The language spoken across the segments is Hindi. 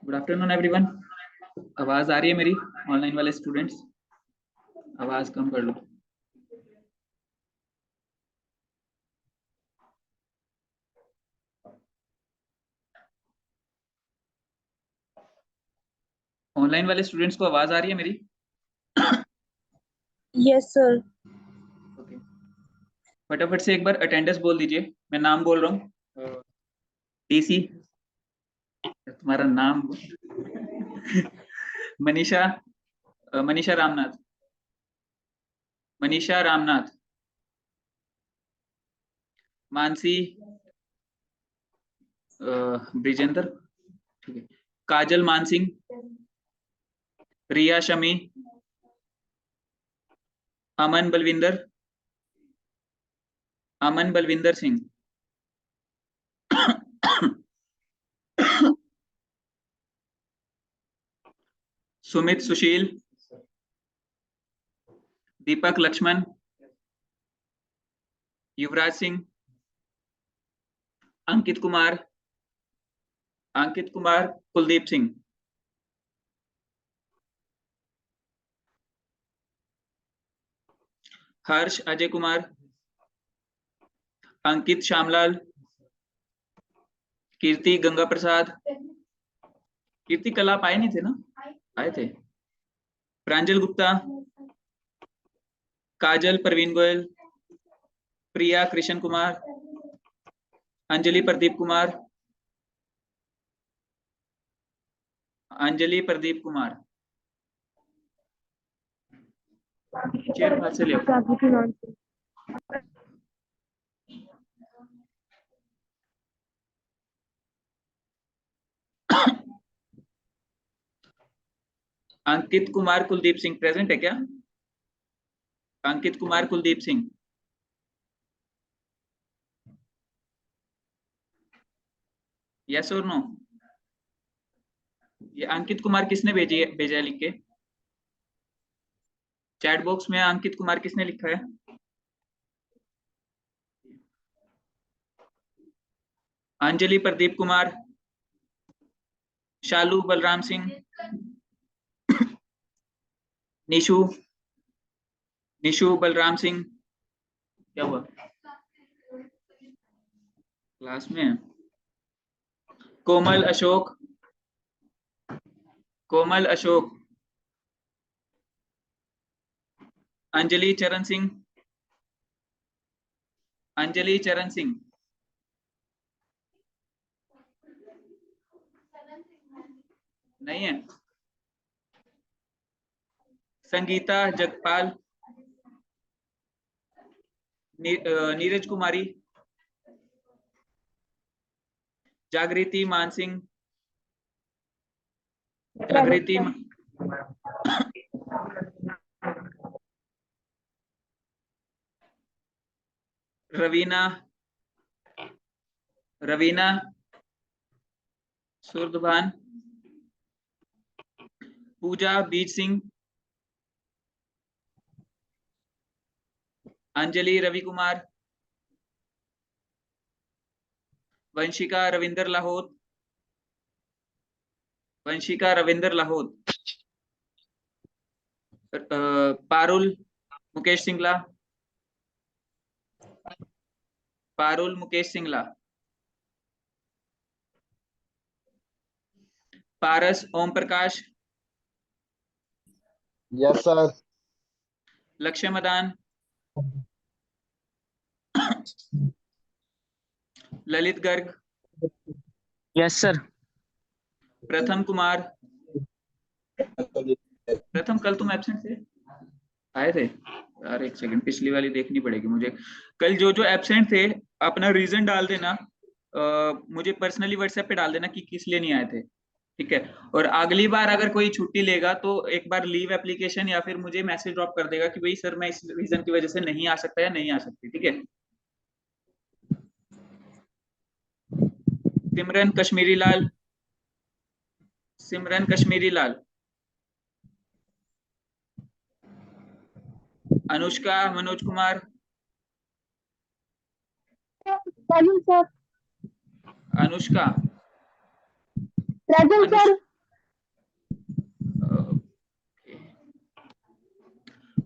Good afternoon everyone. आवाज आ रही है मेरी? ऑनलाइन वाले स्टूडेंट्स आवाज कम कर लो। ऑनलाइन वाले स्टूडेंट्स को आवाज आ रही है मेरी? Yes sir. ओके, फटाफट से एक बार अटेंडेंस बोल दीजिए। मैं नाम बोल रहा हूँ। टीसी, तुम्हारा नाम मनीषा, मनीषा रामनाथ, मनीषा रामनाथ, मानसी ब्रिजेंद्र, ठीक है, काजल मानसिंह, रिया शमी, अमन बलविंदर, अमन बलविंदर सिंह, सुमित सुशील, दीपक लक्ष्मण, युवराज सिंह, अंकित कुमार, अंकित कुमार, कुलदीप सिंह, हर्ष अजय कुमार, अंकित श्यामलाल, कीर्ति गंगा प्रसाद। कीर्ति कल आप आए नहीं थे ना? आए थे। प्रांजल गुप्ता, काजल परवीन गोयल, प्रिया कृष्ण कुमार, अंजलि प्रदीप कुमार, अंजलि प्रदीप कुमार। चेयर हाथ से ले आओ। अंकित कुमार कुलदीप सिंह प्रेजेंट है क्या? अंकित कुमार कुलदीप सिंह, यस और नो? ये अंकित कुमार किसने भेजा है लिख के? चैट बॉक्स में अंकित कुमार किसने लिखा है? अंजलि प्रदीप कुमार, शालू बलराम सिंह, निशु, निशु बलराम सिंह। क्या हुआ? क्लास में है। कोमल अशोक, कोमल अशोक, अंजलि चरण सिंह, अंजलि चरण सिंह, नहीं है। संगीता जगपाल, नीरज कुमारी, जागृति मानसिंह, जागृति रवीना, रवीना सुरदभान, पूजा बीज सिंह, अंजलि रवि कुमार, वंशिका रविंदर लाहौत, वंशिका रविंदर लाहौत, पारुल मुकेश सिंगला, पारुल मुकेश सिंगला, पारस ओम प्रकाश, यस सर। लक्ष्य मदान, ललित गर्ग, यस सर। प्रथम कुमार। प्रथम कल तुम एब्सेंट थे? आए थे यार? एक सेकंड, पिछली वाली देखनी पड़ेगी मुझे। कल जो जो एब्सेंट थे अपना रीजन डाल देना, मुझे पर्सनली व्हाट्सएप पे डाल देना कि किस लिए नहीं आए थे, ठीक है? और अगली बार अगर कोई छुट्टी लेगा तो एक बार लीव एप्लीकेशन या फिर मुझे मैसेज ड्रॉप कर देगा कि भाई सर मैं इस रीजन की वजह से नहीं आ सकता या नहीं आ सकती, ठीक है? Simran Kashmiri Lal, Simran Kashmiri Lal, Anushka Manoj Kumar, sir. Anushka, sir.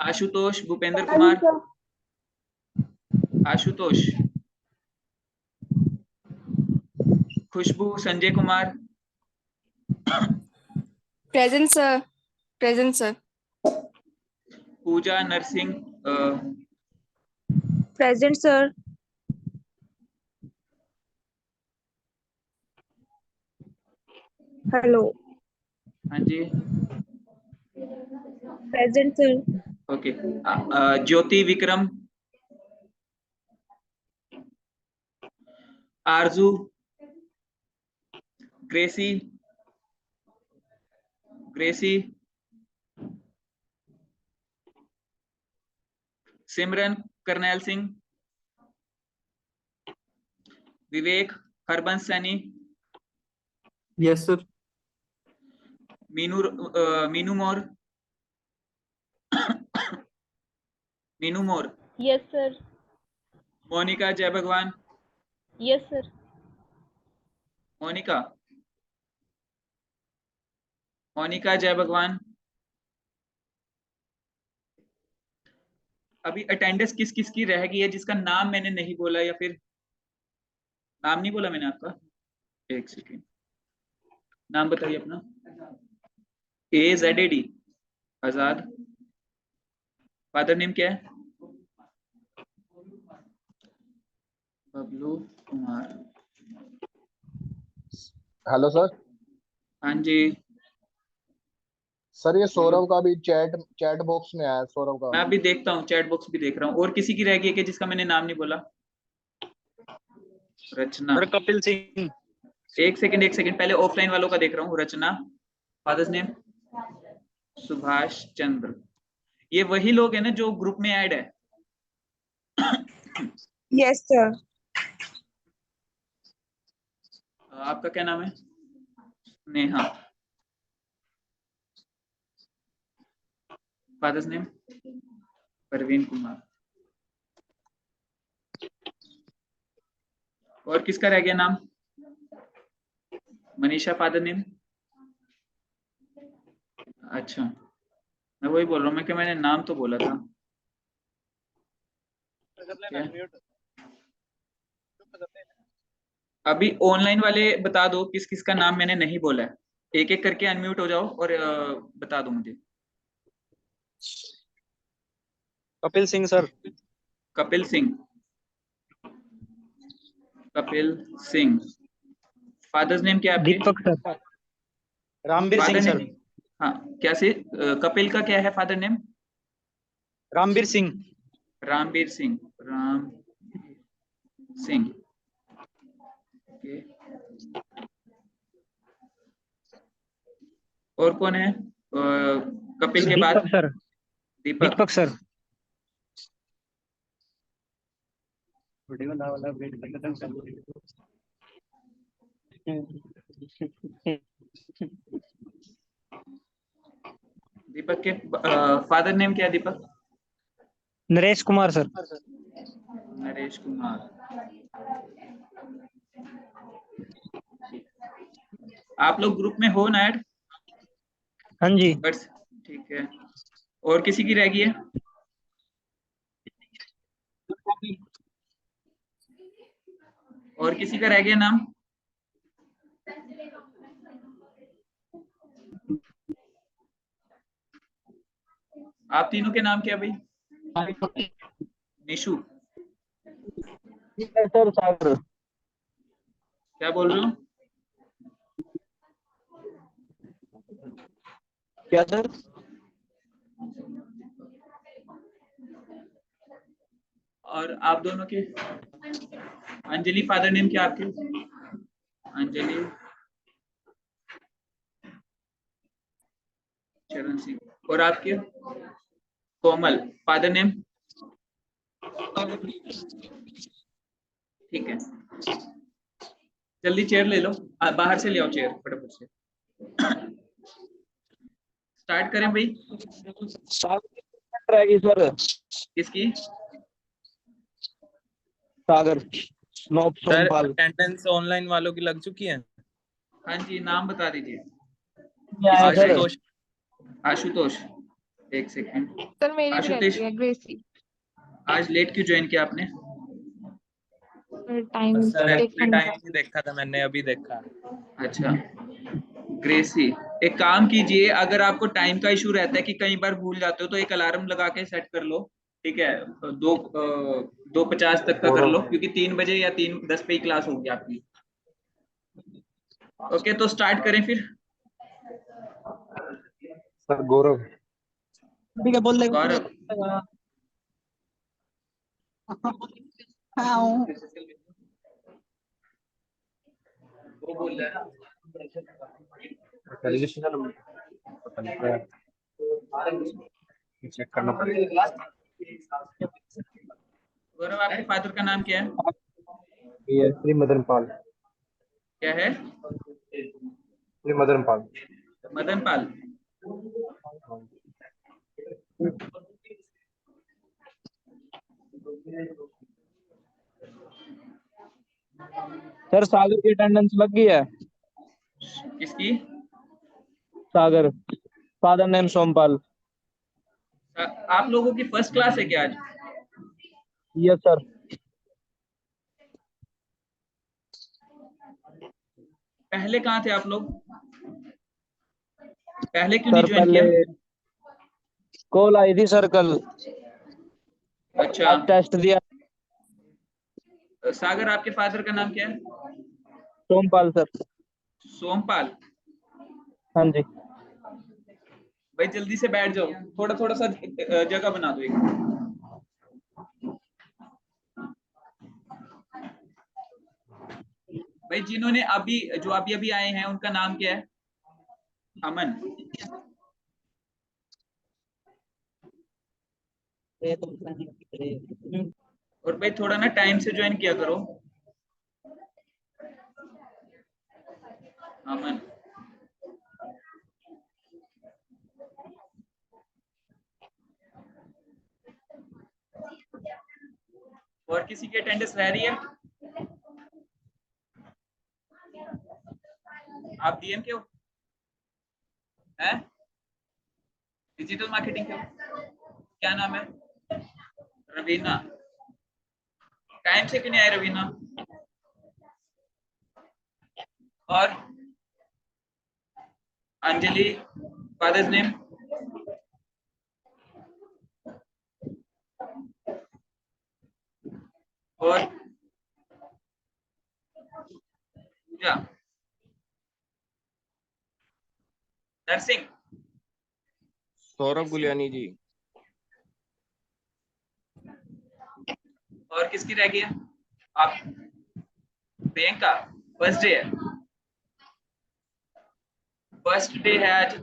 Ashutosh Bhupender Kumar, Ashutosh. Khushbu Sanjay Kumar, Present, sir. Present, sir. Pooja Narsingh Present, sir. Hello. हाँ जी, Present, sir. Okay. Jyoti Vikram, Aarzoo, Gracy, Gracy, Simran Karnail Singh, Vivek Harbans Saini, yes sir. Meenu Mor, Meenu Mor, Yes, sir. Monika Jai Bhagwan, Yes, sir. Monika, Monika Jai भगवान। अभी अटेंडेंस किस किस की रह गई है जिसका नाम मैंने नहीं बोला, या फिर नाम नहीं बोला मैंने आपका? एक सेकेंड, नाम बताइए अपना। AZAD, आजाद। फादर नेम क्या है? बबलू कुमार। Hello sir. हाँ जी, सर ये सौरभ का भी चैट चैट बॉक्स में आया है, सौरभ का। मैं अभी देखता हूँ, चैट बॉक्स भी देख रहा हूँ। और किसी की रह गई है कि जिसका मैंने नाम नहीं बोला? रचना। सर कपिल सिंह। एक सेकंड, पहले ऑफलाइन वालों का देख रहा हूँ। रचना, फादर्स नेम सुभाष चंद्र। ये वही लोग हैं ना जो ग्रुप में ऐड है? Yes, sir. आपका क्या नाम है? नेहा। Father's name Parveen Kumar. और किसका रह गया नाम? मनीषा। Father name? अच्छा, मैं वही बोल रहा हूँ मैं कि मैंने नाम तो बोला था। क्या? अभी ऑनलाइन वाले बता दो किस किस का नाम मैंने नहीं बोला है। एक एक करके अनम्यूट हो जाओ और बता दो मुझे। Kapil Singh sir. Kapil Singh, Kapil Singh. Father's name क्या है आपके? Deepak sir. Rambir Singh father sir. Name? हाँ, क्या से कपिल का क्या है father name? Rambir Singh. Rambir Singh, Ram Singh. Okay. और कौन है कपिल के बाद? दीपक सर। दीपक। दीपक सर। दीपक के फादर नेम क्या है दीपक? नरेश कुमार सर। नरेश कुमार। आप लोग ग्रुप में हो ना ऐड? हाँ जी। बस ठीक है। और किसी की रह गई है? और किसी का रह गया नाम? आप तीनों के नाम क्या भाई? निशु। सर सागर। क्या बोल रहे हो? क्या सर? और आप दोनों के? अंजलि। फादर नेम क्या आपके? अंजलि चरण सिंह। और आपके? कोमल। Father name? ठीक है, जल्दी चेयर ले लो। बाहर से ले आओ चेयर फटाफट से। स्टार्ट करें भाई। रहेगी सर। किसकी? सागर। सर अटेंडेंस ऑनलाइन वालों की लग चुकी है। हाँ जी, नाम बता दीजिए। सर। आशुतोष। आशुतोष। एक सेकंड। सर मेरी भी आशुतोष, रहती है ग्रेसी। आज लेट क्यों ज्वाइन किया आपने? टाइम सर देखा एक्चुअली नहीं। टाइम नहीं देखा था मैंने, अभी देखा। अच्छा ग्रेसी, एक काम कीजिए, अगर आपको टाइम का इशू रहता है कि कई बार भूल जाते हो तो एक अलार्म लगा के सेट कर लो, ठीक है? 2:50 तक का कर लो, क्योंकि 3 बजे या 3:10 पे ही क्लास होगी आपकी। ओके, तो स्टार्ट करें फिर। सर गौरव। ठीक है, बोल दे। गौरव, वो बोल रहा है ना। चेक करना पड़ेगा। गौरव, आपके फादर का नाम क्या है? ये श्री मदन पाल। क्या है? श्री मदन पाल। मदन पाल। सर सागर की अटेंडेंस लग गई है। किसकी? सागर, फादर नेम सोमपाल। आप लोगों की फर्स्ट क्लास है क्या आज? Yes sir. पहले कहाँ थे आप लोग? पहले क्यों नहीं सर ज्वाइन पहले किया? कॉल आई थी सर कल, अच्छा, आज टेस्ट दिया। सागर, आपके फादर का नाम क्या है? सोमपाल सर। सोमपाल। हाँ जी। भाई जल्दी से बैठ जाओ, थोड़ा थोड़ा सा जगह बना दो एक। भाई जिन्होंने अभी, जो अभी अभी आए हैं, उनका नाम क्या है? अमन। और भाई थोड़ा ना टाइम से ज्वाइन किया करो। अमन। और किसी की अटेंडेंस रह रही है? आप डीएम के हो? हैं? डिजिटल मार्केटिंग के हो? क्या नाम है? रवीना। टाइम से क्यों नहीं आए रवीना? और अंजलि, फादर्स नेम? और पूजा। नर्सिंग। सौरभ गुलियानी जी। और किसकी रह गई है? आप? प्रियंका। फर्स्ट डे है, फर्स्ट डे है आज।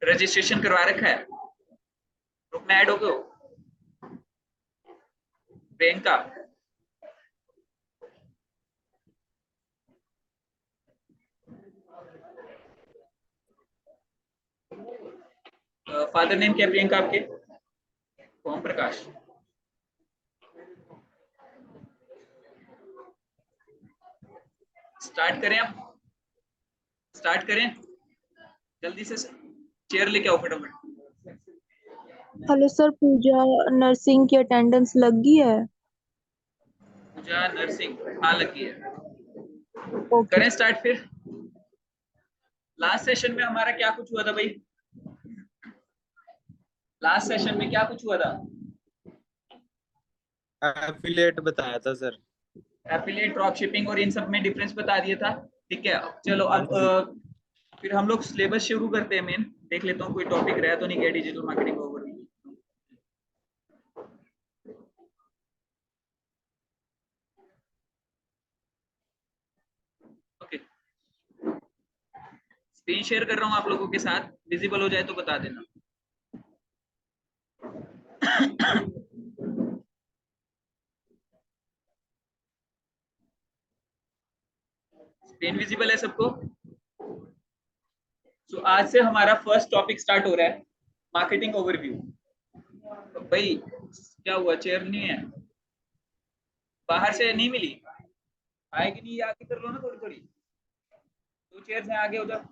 रजिस्ट्रेशन करवा रखा है? ग्रुप में ऐड हो गए हो? प्रियंका। फादर नेम क्या है प्रियंका आपके? ओम प्रकाश। स्टार्ट करें अब? स्टार्ट करें? जल्दी से चेयर लेके आओ फटाफट। हेलो सर, पूजा नर्सिंग की अटेंडेंस लग गई है। पूजा नर्सिंग, हाँ लगी है। ओके। करें स्टार्ट फिर? लास्ट सेशन में हमारा क्या कुछ हुआ था भाई? लास्ट सेशन में क्या कुछ हुआ था? एफिलिएट बताया था सर। एफिलिएट, ड्रॉप शिपिंग और इन सब में डिफरेंस बता दिया था। ठीक है, चलो हाँ अब जी। फिर हम लोग सिलेबस शुरू करते हैं। मेन देख लेता हूँ कोई टॉपिक रहा तो नहीं गया digital marketing over. Okay, screen share कर रहा हूँ आप लोगों के साथ, विजिबल हो जाए तो बता देना। स्क्रीन विजिबल है सबको? तो आज से हमारा फर्स्ट टॉपिक स्टार्ट हो रहा है, मार्केटिंग ओवरव्यू। तो भाई क्या हुआ, चेयर नहीं है? बाहर से नहीं मिली? आएगी नहीं, आगे कर लो ना थोड़ी थोड़ी। 2 चेयर्स हैं आगे उधर।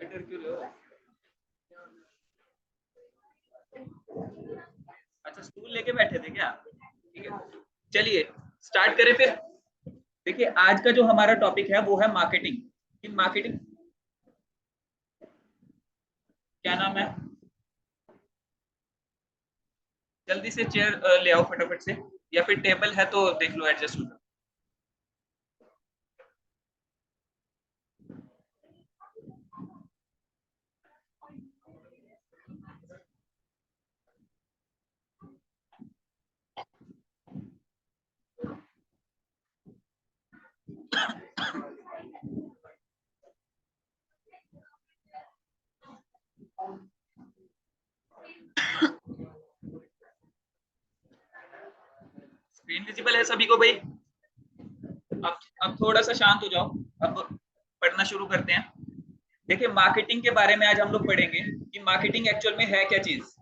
बेटर क्यों रहे हो? अच्छा स्टूल लेके बैठे थे क्या? ठीक है, चलिए स्टार्ट करें फिर। देखिए आज का जो हमारा टॉपिक है वो है मार्केटिंग। इन मार्केटिंग क्या नाम है? जल्दी से चेयर ले आओ फटाफट से, या फिर टेबल है तो देख लो एडजस्ट हो जाए। स्क्रीन विजिबल है सभी को भाई? अब थोड़ा सा शांत हो जाओ, अब पढ़ना शुरू करते हैं। देखिए मार्केटिंग के बारे में आज हम लोग पढ़ेंगे कि मार्केटिंग एक्चुअल में है क्या चीज।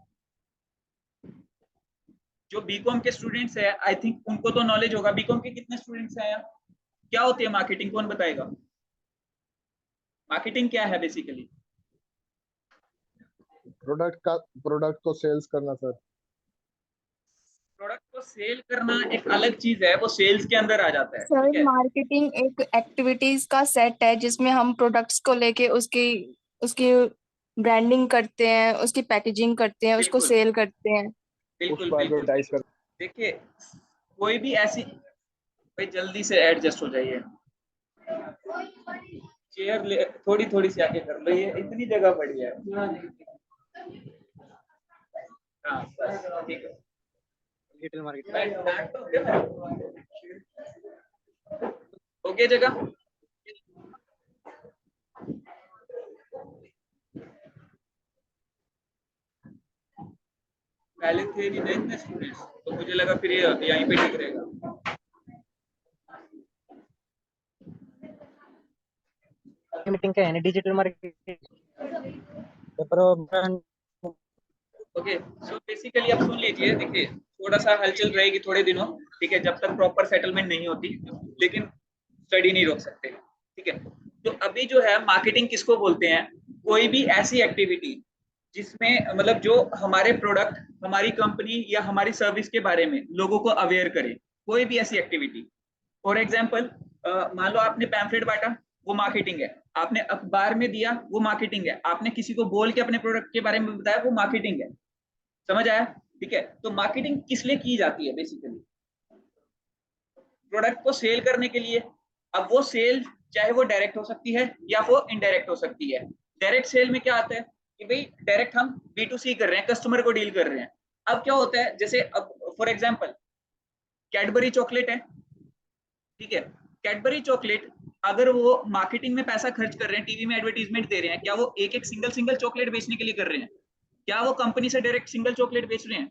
जो बीकॉम के स्टूडेंट्स हैं आई थिंक उनको तो नॉलेज होगा। बीकॉम के कितने स्टूडेंट्स हैं यहाँ? क्या होती है मार्केटिंग, कौन बताएगा? मार्केटिंग क्या है बेसिकली? प्रोडक्ट को सेल्स करना सर। प्रोडक्ट को सेल करना एक अलग चीज है, वो सेल्स के अंदर आ जाता है। सर ठीक है, मार्केटिंग एक एक्टिविटीज का सेट है जिसमें हम प्रोडक्ट्स को लेके उसकी उसकी ब्रांडिंग करते हैं, उसकी पैकेजिंग करते हैं, उसको बिल्कुल सेल करते हैं। बिल्कुल उसको बिल्कुल। एडवर्टाइज कर। देखिए कोई भी ऐसी, भाई जल्दी से एडजस्ट हो जाइए, चेयर ले थोड़ी थोड़ी सी आगे कर लो, ये इतनी जगह पड़ी है। हाँ बस ठीक है। Digital marketing. बैठ तो ओके जगह। पहले थे नहीं ना इतने स्टूडेंट्स, तो मुझे लगा फिर ये यहीं पे ठीक रहेगा। मीटिंग का है digital marketing. Okay so basically आप सुन लीजिए। देखिए थोड़ा सा हलचल रहेगी थोड़े दिनों, ठीक है, जब तक प्रॉपर सेटलमेंट नहीं होती, लेकिन स्टडी नहीं रोक सकते। ठीक है, तो अभी जो है मार्केटिंग किसको बोलते हैं? कोई भी ऐसी एक्टिविटी जिसमें मतलब जो हमारे प्रोडक्ट, हमारी कंपनी या हमारी सर्विस के बारे में लोगों को अवेयर करे, कोई भी ऐसी एक्टिविटी। फॉर एग्जाम्पल मान लो आपने पैम्फलेट बांटा, वो मार्केटिंग है। आपने अखबार में दिया, वो मार्केटिंग है। आपने किसी को बोल के अपने प्रोडक्ट के बारे में बताया, वो मार्केटिंग है। समझ आया? ठीक है, तो मार्केटिंग किस लिए की जाती है? बेसिकली प्रोडक्ट को सेल करने के लिए। अब वो सेल चाहे वो डायरेक्ट हो सकती है या वो इनडायरेक्ट हो सकती है। डायरेक्ट सेल में क्या आता है कि भाई डायरेक्ट हम B2C कर रहे हैं, कस्टमर को डील कर रहे हैं। अब क्या होता है, जैसे अब फॉर एग्जांपल कैडबरी चॉकलेट है, ठीक है, कैडबरी चॉकलेट अगर वो मार्केटिंग में पैसा खर्च कर रहे हैं, टीवी में एडवर्टीजमेंट दे रहे हैं, क्या वो एक एक सिंगल चॉकलेट बेचने के लिए कर रहे हैं? क्या वो कंपनी से डायरेक्ट सिंगल चॉकलेट बेच रहे हैं?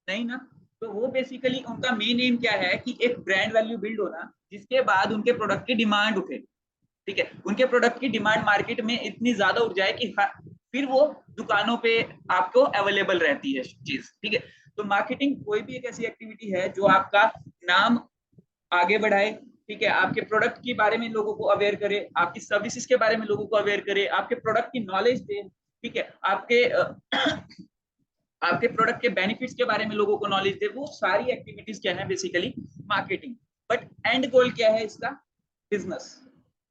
नहीं ना। तो वो बेसिकली उनका मेन एम क्या है कि एक ब्रांड वैल्यू बिल्ड होना, जिसके बाद उनके प्रोडक्ट की डिमांड उठे। ठीक है, उनके प्रोडक्ट की डिमांड मार्केट में इतनी ज्यादा उठ जाए कि फिर वो दुकानों पे आपको अवेलेबल रहती है चीज। ठीक है, तो मार्केटिंग कोई भी एक ऐसी एक्टिविटी है जो आपका नाम आगे बढ़ाए। ठीक है, आपके प्रोडक्ट के बारे में लोगों को अवेयर करे, आपकी सर्विसेज के बारे में लोगों को अवेयर करे, आपके प्रोडक्ट की नॉलेज दे। ठीक है, आपके प्रोडक्ट के बेनिफिट्स के बारे में लोगों को नॉलेज दे। वो सारी एक्टिविटीज क्या है बेसिकली मार्केटिंग। बट एंड गोल क्या है इसका? बिजनेस,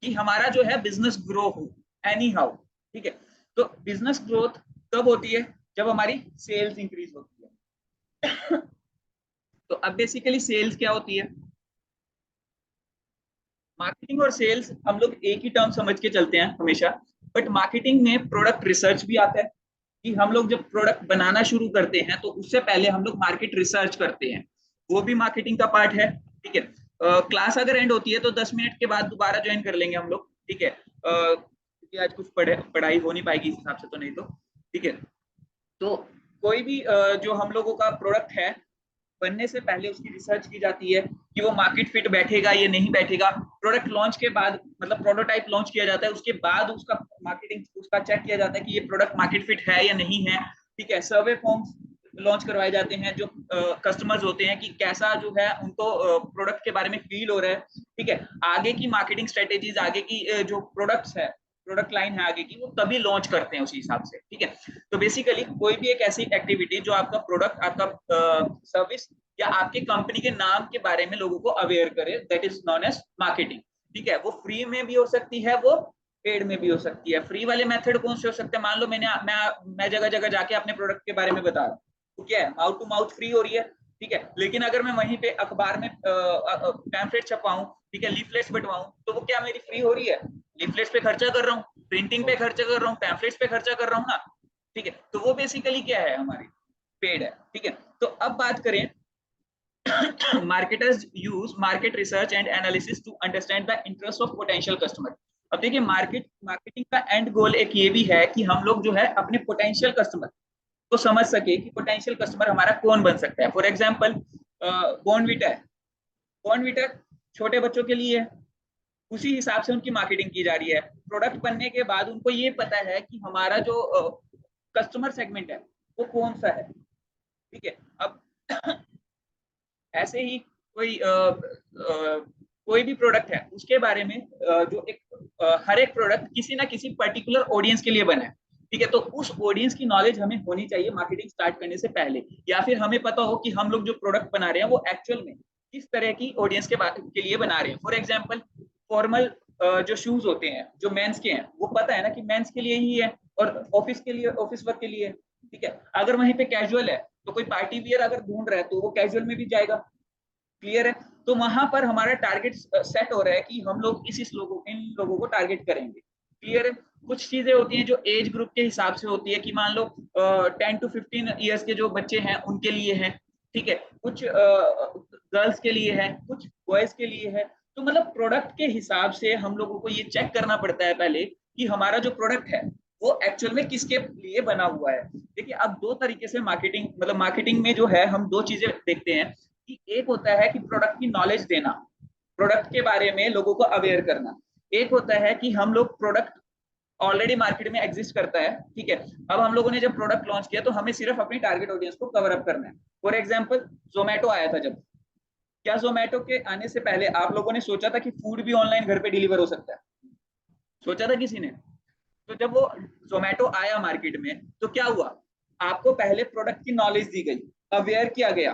कि हमारा जो है बिजनेस ग्रो हो एनी हाउ। ठीक है, तो बिजनेस ग्रोथ कब होती है? जब हमारी सेल्स इंक्रीज होती है। तो अब बेसिकली सेल्स क्या होती है? मार्केटिंग और सेल्स हम लोग एक ही टर्म समझ के चलते हैं हमेशा, बट मार्केटिंग में प्रोडक्ट रिसर्च भी आता है कि हम लोग जब प्रोडक्ट बनाना शुरू करते हैं तो उससे पहले हम लोग मार्केट रिसर्च करते हैं, वो भी मार्केटिंग का पार्ट है। ठीक है, क्लास अगर एंड होती है तो 10 मिनट के बाद दोबारा ज्वाइन कर लेंगे हम लोग। ठीक है, क्योंकि आज कुछ पढ़ाई हो नहीं पाएगी इस हिसाब से, तो नहीं तो ठीक है। तो कोई भी जो हम लोगों का प्रोडक्ट है, बनने से पहले उसकी रिसर्च की जाती है कि वो मार्केट फिट बैठेगा या नहीं बैठेगा। प्रोडक्ट लॉन्च के बाद, मतलब प्रोटोटाइप लॉन्च किया जाता है, उसके बाद उसका मार्केटिंग उसका चेक किया जाता है कि ये प्रोडक्ट मार्केट फिट है या नहीं है। ठीक है, सर्वे फॉर्म्स लॉन्च करवाए जाते हैं जो कस्टमर्स होते हैं कि कैसा जो है उनको प्रोडक्ट के बारे में फील हो रहा है। ठीक है, आगे की मार्केटिंग स्ट्रेटेजीज, आगे की जो प्रोडक्ट्स है, प्रोडक्ट लाइन है आगे की, वो तभी लॉन्च करते हैं उसी हिसाब से, ठीक है। तो बेसिकली कोई भी एक ऐसी एक्टिविटी जो आपका प्रोडक्ट, आपका सर्विस या आपकी कंपनी के नाम के बारे में लोगों को अवेयर करे, that is known as marketing, ठीक है। वो फ्री में भी हो सकती है, वो पेड में भी हो सकती है। फ्री वाले मेथड कौन से हो सकते हैं? मान लो मैं जगह जगह जाके अपने प्रोडक्ट के बारे में बता रहा हूँ, तो क्या है, माउथ टू माउथ फ्री हो रही है, ठीक है। लेकिन अगर मैं वहीं पे अखबार में पैम्फलेट छपाऊं, ठीक है, लीफलेट्स बंटवाऊं, तो वो क्या मेरी फ्री हो रही है? लीफलेट्स पे खर्चा कर रहा हूँ, प्रिंटिंग पे खर्चा कर रहा हूँ, पैम्फलेट्स पे खर्चा कर रहा हूँ ना, ठीक है। तो वो बेसिकली क्या है, हमारी पेड है, ठीक है। तो अब बात करें marketers use market research and analysis to understand the interest of potential customer। अब देखिए मार्केटिंग का एंड गोल एक ये भी है कि हम लोग जो है अपने पोटेंशियल कस्टमर को समझ सके कि पोटेंशियल कस्टमर हमारा कौन बन सकता है। फॉर एग्जांपल बॉर्नविटा है, बॉर्नविटा छोटे बच्चों के लिए है, उसी हिसाब से उनकी मार्केटिंग की जा रही है। प्रोडक्ट बनने के बाद उनको ये पता है कि हमारा जो कस्टमर सेगमेंट है वो कौन सा है, ठीक है। अब ऐसे ही कोई भी प्रोडक्ट है उसके बारे में जो एक हर एक प्रोडक्ट किसी ना किसी पर्टिकुलर ऑडियंस के लिए बना है, ठीक है। तो उस ऑडियंस की नॉलेज हमें होनी चाहिए मार्केटिंग स्टार्ट करने से पहले, या फिर हमें पता हो कि हम लोग जो प्रोडक्ट बना रहे हैं वो एक्चुअल में किस तरह की ऑडियंस के लिए बना रहे हैं। फॉर एग्जाम्पल फॉर्मल जो शूज होते हैं जो मेंस के हैं, वो पता है ना कि मेंस के लिए ही है और ऑफिस के लिए, ऑफिस वर्क के लिए, ठीक है। अगर वहीं पे कैजुअल है तो कोई पार्टी वियर अगर ढूंढ रहा है तो वो कैजुअल में भी जाएगा, क्लियर है। तो वहां पर हमारा टारगेट सेट हो रहा है कि हम लोग इन लोगों को टारगेट करेंगे, क्लियर है। कुछ चीजें होती हैं जो एज ग्रुप के हिसाब से होती है कि मान लो 10 to 15 ईयर्स के जो बच्चे हैं उनके लिए है, ठीक है। कुछ गर्ल्स के लिए है, कुछ बॉयज के लिए है। तो मतलब प्रोडक्ट के हिसाब से हम लोगों को ये चेक करना पड़ता है पहले कि हमारा जो प्रोडक्ट है वो एक्चुअल में किसके लिए बना हुआ है। देखिए अब दो तरीके से मार्केटिंग में जो है हम दो चीजें देखते हैं कि एक होता है कि प्रोडक्ट की नॉलेज देना, प्रोडक्ट के बारे में लोगों को अवेयर करना। एक होता है कि हम लोग प्रोडक्ट ऑलरेडी मार्केट में एग्जिस्ट करता है, ठीक है। अब हम लोगों ने जब प्रोडक्ट लॉन्च किया तो हमें सिर्फ अपनी टारगेट ऑडियंस को कवर अप करना है। फॉर एग्जांपल जोमेटो आया था, जब क्या जोमेटो के आने से पहले आप लोगों ने सोचा था कि फूड भी ऑनलाइन घर पे डिलीवर हो सकता है? सोचा था किसी ने? तो जब वो जोमेटो आया मार्केट में तो क्या हुआ, आपको पहले प्रोडक्ट की नॉलेज दी गई, अवेयर किया गया,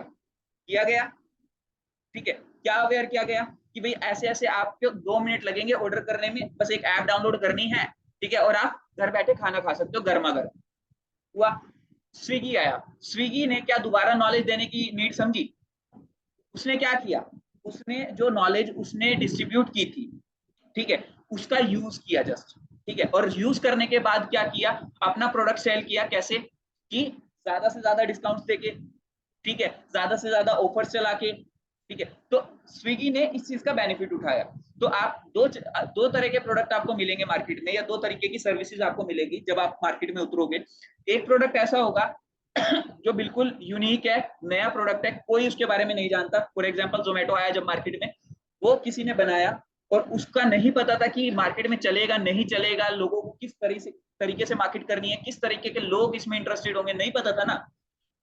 ठीक है। क्या अवेयर किया गया कि भाई ऐसे ऐसे आपको 2 मिनट लगेंगे ऑर्डर करने में, बस एक ऐप डाउनलोड करनी है, ठीक है, और आप घर बैठे खाना खा सकते हो गर्मा गर्म। हुआ स्विगी आया, स्विगी ने क्या दोबारा नॉलेज देने की नीड समझी? उसने क्या किया, उसने जो नॉलेज उसने डिस्ट्रीब्यूट की थी, ठीक है, उसका यूज किया जस्ट, ठीक है। और यूज करने के बाद क्या किया, अपना प्रोडक्ट सेल किया। कैसे? कि ज्यादा से ज्यादा डिस्काउंट देके, ठीक है, ज्यादा से ज्यादा ऑफर्स चला के, ठीक है। तो स्विगी ने इस चीज का बेनिफिट उठाया। तो आप दो तरह के प्रोडक्ट आपको मिलेंगे मार्केट में, या दो तरीके की सर्विसेज आपको मिलेगी जब आप मार्केट में उतरोगे। एक प्रोडक्ट ऐसा होगा जो बिल्कुल यूनिक है, नया प्रोडक्ट है, कोई उसके बारे में नहीं जानता। फॉर एग्जांपल जोमेटो आया जब मार्केट में, वो किसी ने बनाया और उसका नहीं पता था कि मार्केट में चलेगा नहीं चलेगा, लोगों को किस तरीके से मार्केट करनी है, किस तरीके के लोग इसमें इंटरेस्टेड होंगे, नहीं पता था ना।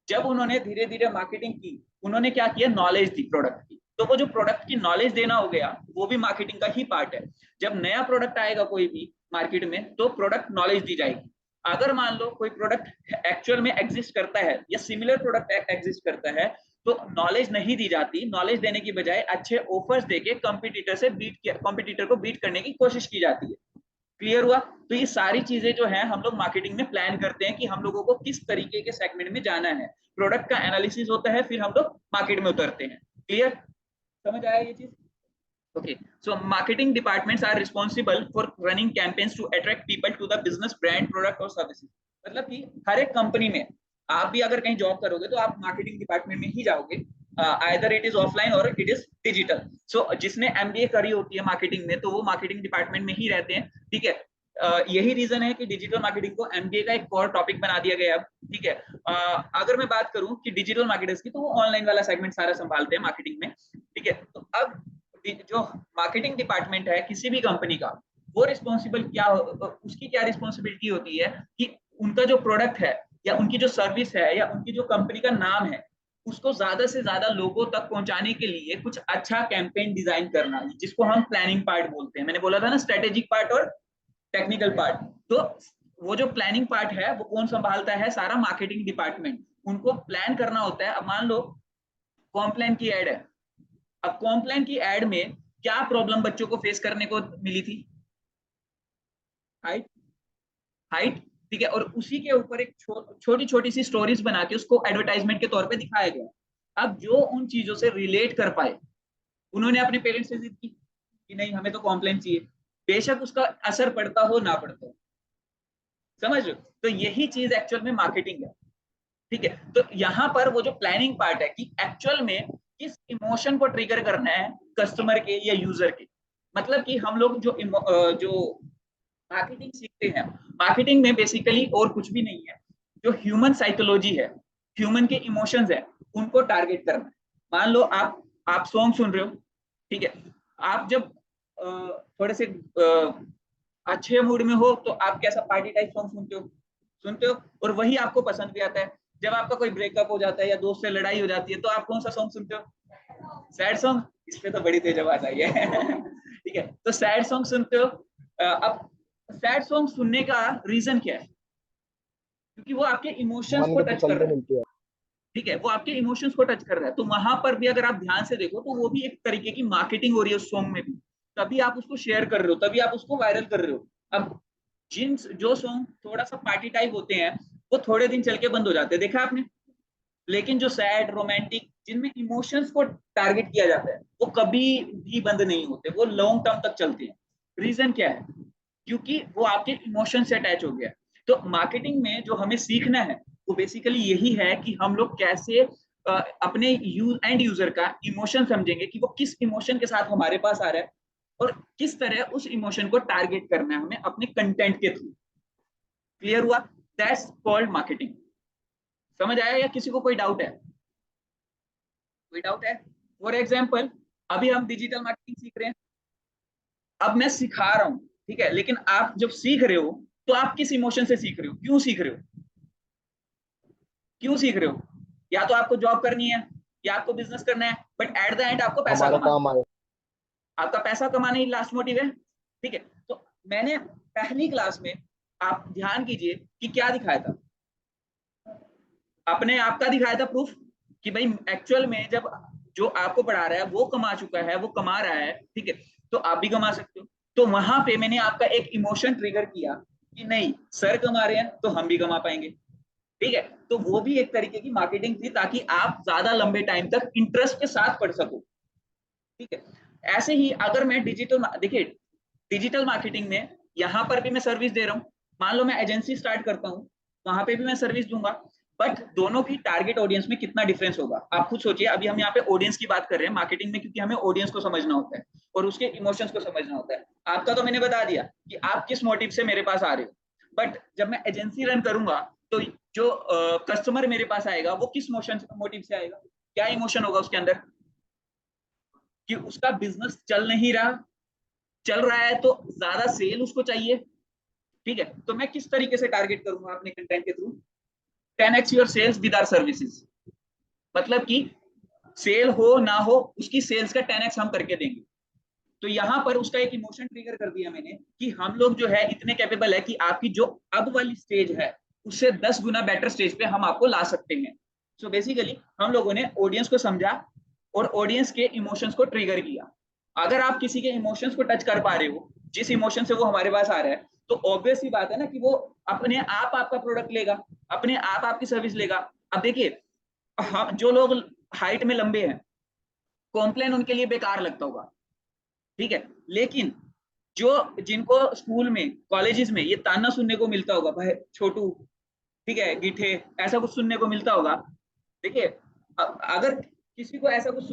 जब उन्होंने धीरे धीरे मार्केटिंग की, उन्होंने क्या किया, नॉलेज दी प्रोडक्ट की। तो वो जो प्रोडक्ट की नॉलेज देना हो गया, वो भी मार्केटिंग का ही पार्ट है। जब नया प्रोडक्ट आएगा कोई भी मार्केट में तो प्रोडक्ट नॉलेज दी जाएगी। अगर मान लो कोई प्रोडक्ट एक्चुअल में एग्जिस्ट करता है या सिमिलर प्रोडक्ट एग्जिस्ट करता है तो नॉलेज नहीं दी जाती। नॉलेज देने की बजाय अच्छे ऑफर्स देके कंपटीटर को बीट करने की कोशिश की जाती है। क्लियर हुआ? तो ये सारी चीजें जो है हम लोग मार्केटिंग में प्लान करते हैं कि हम लोगों को किस तरीके के सेगमेंट में जाना है। प्रोडक्ट का एनालिसिस होता है, फिर हम लोग मार्केट में उतरते हैं। क्लियर? समझ आया ये चीज? Okay, so marketing departments are responsible for running campaigns to attract people to the business, brand, product और services। मतलब कि हर एक कंपनी में आप भी अगर कहीं जॉब करोगे तो आप मार्केटिंग डिपार्टमेंट में ही जाओगे, आइदर इट इज ऑफलाइन और इट इज डिजिटल। सो जिसने एमबीए करी होती है मार्केटिंग में तो वो मार्केटिंग डिपार्टमेंट में ही रहते हैं, ठीक है। यही रीजन है कि डिजिटल मार्केटिंग को एमबीए का एक कोर टॉपिक बना दिया गया है, ठीक है। अगर मैं बात करूं कि डिजिटल मार्केटर्स की, तो वो ऑनलाइन वाला सेगमेंट सारा संभालते हैं मार्केटिंग में, ठीक है। तो अब जो मार्केटिंग डिपार्टमेंट है किसी भी कंपनी का, वो रिस्पॉन्सिबल उसकी क्या रिस्पॉन्सिबिलिटी होती है कि उनका जो प्रोडक्ट है या उनकी जो सर्विस है या उनकी जो कंपनी का नाम है उसको ज्यादा से ज्यादा लोगों तक पहुंचाने के लिए कुछ अच्छा कैंपेन डिजाइन करना, जिसको हम प्लानिंग पार्ट बोलते हैं। मैंने बोला था ना, स्ट्रेटेजिक पार्ट और टेक्निकल पार्ट। तो वो जो प्लानिंग पार्ट है वो कौन संभालता है? सारा मार्केटिंग डिपार्टमेंट। उनको प्लान करना होता है। अब मान लो कॉम्प्लान की एड है, अब कॉम्प्लान की एड में क्या प्रॉब्लम बच्चों को फेस करने को मिली थी? हाइट, हाइट, ठीक है। और उसी के ऊपर एक छोटी छोटी सी स्टोरीज बना के उसको एडवर्टाइजमेंट के तौर पे दिखाया गया। अब जो उन चीजों से रिलेट कर पाए, उन्होंने अपने पेरेंट्स से जिद की कि नहीं हमें तो कॉम्प्लेन चाहिए, बेशक उसका असर पड़ता हो ना पड़ता हो। समझ लो, तो यही चीज एक्चुअल में मार्केटिंग है। ठीक है, तो यहाँ पर वो जो प्लानिंग पार्ट है कि एक्चुअल में किस इमोशन को ट्रिगर करना है कस्टमर के या यूजर के। मतलब कि हम लोग जो मार्केटिंग सीखते हैं, मार्केटिंग में बेसिकली और कुछ भी नहीं है, जो ह्यूमन साइकोलॉजी है, ह्यूमन के इमोशंस है, उनको टारगेट करना है। मान लो आप सॉन्ग सुन रहे हो, ठीक है, आप जब थोड़े से अच्छे मूड में हो तो आप कैसा पार्टी टाइप सॉन्ग सुनते हो, और वही आपको पसंद भी आता है। जब आपका कोई ब्रेकअप हो जाता है या दोस्त से लड़ाई हो जाती है तो आप कौन सा सॉन्ग सुनते हो? Sad song. इस पे तो बड़ी तेज आवाज आई है ठीक है, तो सैड सॉन्ग सुनते हो। अब सैड सॉन्ग सुनने का रीजन क्या है? क्योंकि वो आपके इमोशंस मन को को टच कर तसल्ली रहा है। मिलती है। ठीक है, वो आपके इमोशंस को टच कर रहा है। तो वहां पर भी अगर आप ध्यान से देखो तो वो भी एक तरीके की मार्केटिंग हो रही है उस सॉन्ग में भी। तभी आप उसको शेयर कर रहे हो, तभी आप उसको वायरल कर रहे हो। अब जो सॉन्ग थोड़ा सा पार्टी टाइप होते हैं वो थोड़े दिन चल के बंद हो जाते हैं, देखा आपने। लेकिन जो सैड, रोमांटिक, जिनमें इमोशंस को टारगेट किया जाता है, वो कभी भी बंद नहीं होते, वो लॉन्ग टर्म तक चलते हैं। रीजन क्या है? क्योंकि वो आपके इमोशन से अटैच हो गया। तो मार्केटिंग में जो हमें सीखना है वो बेसिकली यही है कि हम लोग कैसे अपने एंड यूजर का इमोशन समझेंगे कि वो किस इमोशन के साथ हमारे पास आ रहा है, और किस तरह उस इमोशन को टारगेट करना है हमें अपने कंटेंट के थ्रू। क्लियर हुआ? That's called marketing. समझ आया या किसी को कोई डाउट है? कोई डाउट है? फॉर एग्जाम्पल, अभी हम डिजिटल मार्केटिंग सीख रहे हैं, अब मैं सिखा रहा हूं, ठीक है, लेकिन आप जब सीख रहे हो तो आप किस इमोशन से सीख रहे हो? क्यों सीख रहे हो? क्यों सीख रहे हो? या तो आपको जॉब करनी है या आपको बिजनेस करना है, बट एट द एंड आपको पैसा हमारे कमाना काम आए। आपका पैसा कमाना ही लास्ट मोटिव है। ठीक है, तो मैंने पहली क्लास में, आप ध्यान कीजिए कि क्या दिखाया था, अपने आप का दिखाया था प्रूफ कि भाई एक्चुअल में जब जो आपको पढ़ा रहा है वो कमा चुका है, वो कमा रहा है, ठीक है, तो आप भी कमा सकते हो। तो वहां पे मैंने आपका एक इमोशन ट्रिगर किया कि नहीं सर कमा रहे हैं तो हम भी कमा पाएंगे। ठीक है, तो वो भी एक तरीके की मार्केटिंग थी ताकि आप ज्यादा लंबे टाइम तक इंटरेस्ट के साथ पढ़ सको। ठीक है, ऐसे ही अगर मैं देखिए डिजिटल मार्केटिंग में यहाँ पर भी मैं सर्विस दे रहा हूँ। मान लो मैं एजेंसी स्टार्ट करता हूँ, वहां पे भी मैं सर्विस दूंगा, बट दोनों की टारगेट ऑडियंस में कितना डिफरेंस होगा आप खुद सोचिए। अभी हम यहाँ पे ऑडियंस की बात कर रहे हैं मार्केटिंग में, क्योंकि हमें ऑडियंस को समझना होता है और उसके इमोशंस को समझना होता है। आपका तो मैंने बता दिया कि आप किस मोटिव से मेरे पास आ रहे हो, बट जब मैं एजेंसी रन करूंगा तो जो कस्टमर मेरे पास आएगा वो किस मोटिव से आएगा? क्या इमोशन होगा उसके अंदर? कि उसका बिजनेस चल नहीं रहा, चल रहा है तो ज्यादा सेल उसको चाहिए। ठीक है, तो मैं किस तरीके से टारगेट करूंगा अपने कंटेंट के through? 10x your sales with our services. मतलब कि सेल हो ना हो उसकी सेल्स का 10x हम करके देंगे। तो यहाँ पर उसका एक इमोशन ट्रिगर कर दिया मैंने कि हम लोग जो है इतने कैपेबल है कि आपकी जो अब वाली स्टेज है उससे 10 गुना बेटर स्टेज पे हम आपको ला सकते हैं। सो बेसिकली हम लोगों ने ऑडियंस को समझा और ऑडियंस के इमोशंस को ट्रिगर किया। अगर आप किसी के इमोशंस को टच कर पा रहे हो, जिस इमोशन से वो हमारे पास आ रहा है, तो ऑब्वियस ही बात है ना कि वो अपने आप आपका प्रोडक्ट लेगा, अपने आप आपकी सर्विस लेगा। अब देखिए, हम जो लोग हाइट में लंबे हैं, कॉम्प्लेन उनके लिए बेकार लगता होगा, ठीक है, लेकिन जो जिनको स्कूल में, कॉलेजेस में ये ताना सुनने को मिलता होगा, भाई छोटू, ठीक है, गिठे, ऐसा कुछ सुनने को मिलता होगा। देखिए, अगर किसी को ऐसा कुछ